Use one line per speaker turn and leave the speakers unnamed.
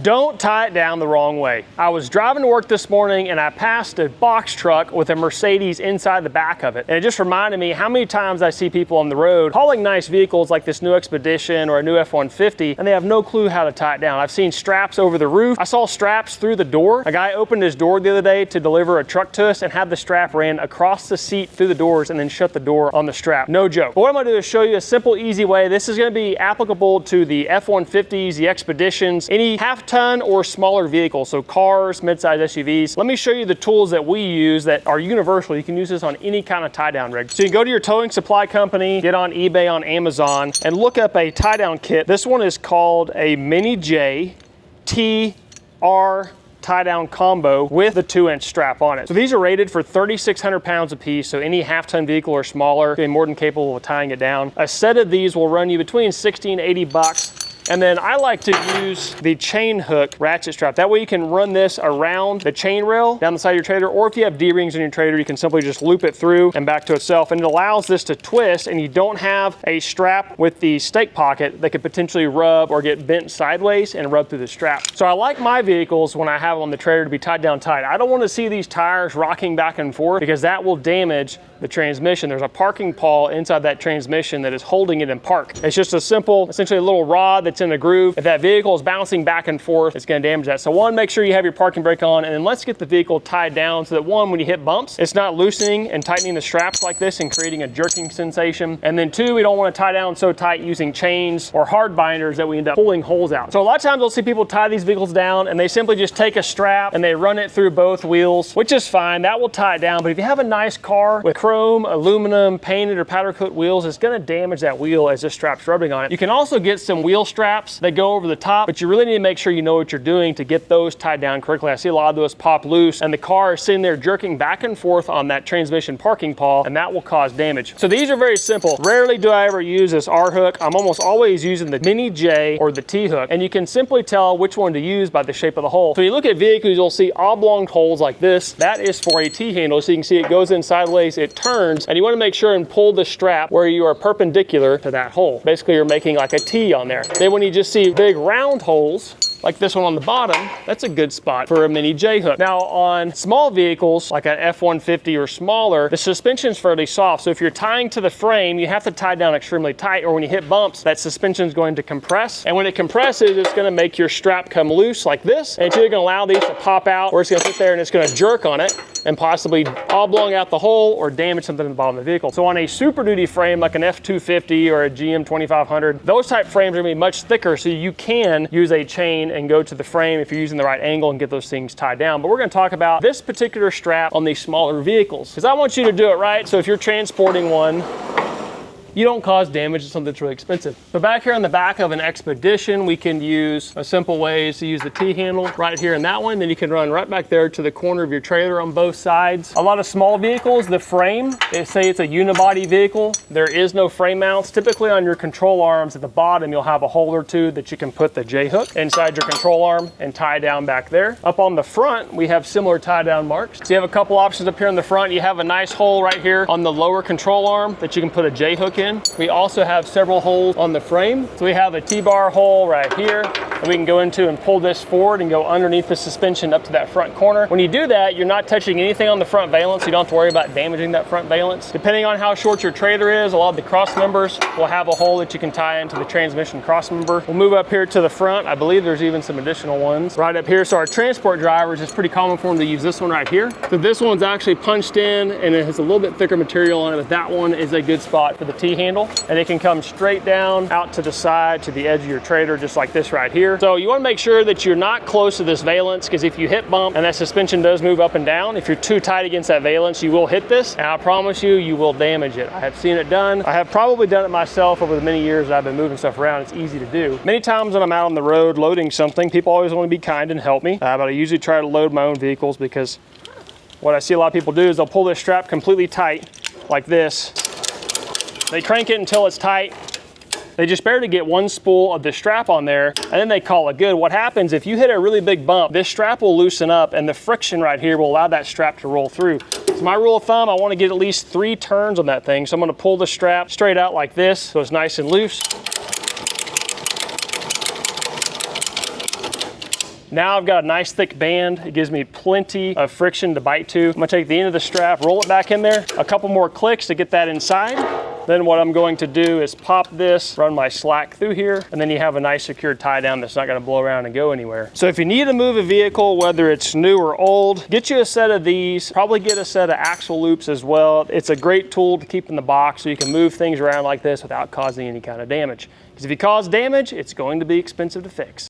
Don't tie it down the wrong way. I was driving to work this morning and I passed a box truck with a Mercedes inside the back of it. And it just reminded me how many times I see people on the road hauling nice vehicles like this new Expedition or a new F-150, and they have no clue how to tie it down. I've seen straps over the roof. I saw straps through the door. A guy opened his door the other day to deliver a truck to us and had the strap ran across the seat through the doors and then shut the door on the strap. No joke. But what I'm gonna do is show you a simple, easy way. This is gonna be applicable to the F-150s, the Expeditions, any half-ton or smaller vehicles, so cars, mid-size SUVs. Let me show you the tools that we use that are universal. You can use this on any kind of tie-down rig. So you can go to your towing supply company, get on eBay, on Amazon, and look up a tie-down kit. This one is called a Mini J TR tie-down combo with the 2-inch strap on it. So these are rated for 3,600 pounds a piece, so any half-ton vehicle or smaller is more than capable of tying it down. A set of these will run you between 60 and 80 bucks. And then I like to use the chain hook ratchet strap. That way you can run this around the chain rail down the side of your trailer, or if you have D-rings in your trailer, you can simply just loop it through and back to itself. And it allows this to twist, and you don't have a strap with the stake pocket that could potentially rub or get bent sideways and rub through the strap. So I like my vehicles when I have them on the trailer to be tied down tight. I don't want to see these tires rocking back and forth because that will damage the transmission. There's a parking pawl inside that transmission that is holding it in park. It's just a simple, essentially a little rod that's in a groove. If that vehicle is bouncing back and forth, it's going to damage that. So one, make sure you have your parking brake on, and then let's get the vehicle tied down so that one, when you hit bumps, it's not loosening and tightening the straps like this and creating a jerking sensation. And then two, we don't want to tie down so tight using chains or hard binders that we end up pulling holes out. So a lot of times we'll see people tie these vehicles down and they simply just take a strap and they run it through both wheels, which is fine. That will tie it down. But if you have a nice car with chrome, aluminum, painted or powder coat wheels, it's going to damage that wheel as this strap's rubbing on it. You can also get some wheel straps that go over the top, but you really need to make sure you know what you're doing to get those tied down correctly. I see a lot of those pop loose and the car is sitting there jerking back and forth on that transmission parking pawl, and that will cause damage. So these are very simple. Rarely do I ever use this R hook. I'm almost always using the Mini J or the T hook, and you can simply tell which one to use by the shape of the hole. So you look at vehicles, you'll see oblong holes like this. That is for a T handle. So you can see it goes in sideways, it turns, and you want to make sure and pull the strap where you are perpendicular to that hole. Basically, you're making like a T on there. Then when you just see big round holes, like this one on the bottom, that's a good spot for a Mini J hook. Now on small vehicles, like an F-150 or smaller, the suspension's fairly soft. So if you're tying to the frame, you have to tie down extremely tight, or when you hit bumps, that suspension's going to compress. And when it compresses, it's gonna make your strap come loose like this. And it's either gonna allow these to pop out, or it's gonna sit there and it's gonna jerk on it and possibly oblong out the hole or damage something in the bottom of the vehicle. So on a Super Duty frame, like an F-250 or a GM 2500, those type frames are gonna be much thicker, so you can use a chain and go to the frame if you're using the right angle and get those things tied down. But we're going to talk about this particular strap on these smaller vehicles because I want you to do it right. So if you're transporting one, you don't cause damage to something that's really expensive. But back here on the back of an Expedition, we can use a simple way is to use the T-handle right here in that one. Then you can run right back there to the corner of your trailer on both sides. A lot of small vehicles, the frame, they say it's a unibody vehicle. There is no frame mounts. Typically on your control arms at the bottom, you'll have a hole or two that you can put the J-hook inside your control arm and tie down back there. Up on the front, we have similar tie-down marks. So you have a couple options up here in the front. You have a nice hole right here on the lower control arm that you can put a J-hook in. We also have several holes on the frame. So we have a T-bar hole right here, and we can go into and pull this forward and go underneath the suspension up to that front corner. When you do that, you're not touching anything on the front valance. You don't have to worry about damaging that front valance. Depending on how short your trailer is, a lot of the cross members will have a hole that you can tie into the transmission cross member. We'll move up here to the front. I believe there's even some additional ones right up here. So our transport drivers, it's pretty common for them to use this one right here. So this one's actually punched in and it has a little bit thicker material on it, but that one is a good spot for the T-handle. And it can come straight down out to the side to the edge of your trailer, just like this right here. So you want to make sure that you're not close to this valance, because if you hit bump and that suspension does move up and down, if you're too tight against that valance, you will hit this, and I promise you, you will damage it. I have seen it done. I have probably done it myself over the many years that I've been moving stuff around. It's easy to do. Many times when I'm out on the road loading something, people always want to be kind and help me, but I usually try to load my own vehicles, because what I see a lot of people do is they'll pull this strap completely tight like this. They crank it until it's tight. They just barely get one spool of the strap on there, and then they call it good. What happens if you hit a really big bump, this strap will loosen up, and the friction right here will allow that strap to roll through. So my rule of thumb, I want to get at least 3 turns on that thing. So I'm going to pull the strap straight out like this, so it's nice and loose. Now I've got a nice thick band. It gives me plenty of friction to bite to. I'm gonna take the end of the strap, roll it back in there, a couple more clicks to get that inside. Then what I'm going to do is pop this, run my slack through here, and then you have a nice secure tie down that's not gonna blow around and go anywhere. So if you need to move a vehicle, whether it's new or old, get you a set of these, probably get a set of axle loops as well. It's a great tool to keep in the box so you can move things around like this without causing any kind of damage. Because if you cause damage, it's going to be expensive to fix.